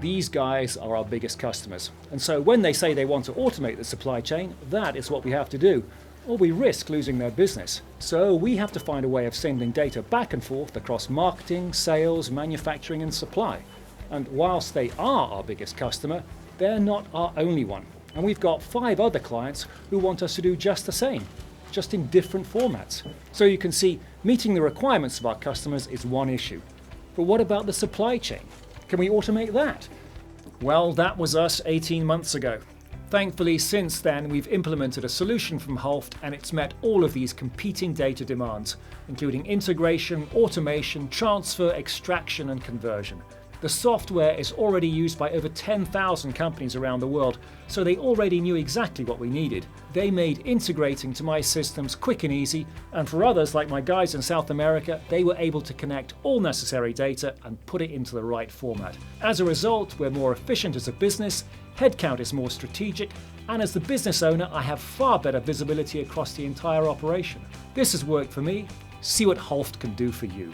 These guys are our biggest customers. And so when they say they want to automate the supply chain, that is what we have to do, or we risk losing their business. So we have to find a way of sending data back and forth across marketing, sales, manufacturing and supply. And whilst they are our biggest customer, they're not our only one. And we've got 5 other clients who want us to do just the same, just in different formats. So you can see, meeting the requirements of our customers is one issue. But what about the supply chain? Can we automate that? Well, that was us 18 months ago. Thankfully, since then, we've implemented a solution from HULFT and it's met all of these competing data demands, including integration, automation, transfer, extraction, and conversion. The software is already used by over 10,000 companies around the world, so they already knew exactly what we needed. They made integrating to my systems quick and easy, and for others, like my guys in South America, they were able to connect all necessary data and put it into the right format. As a result, we're more efficient as a business, headcount is more strategic, and as the business owner, I have far better visibility across the entire operation. This has worked for me. See what HULFT can do for you.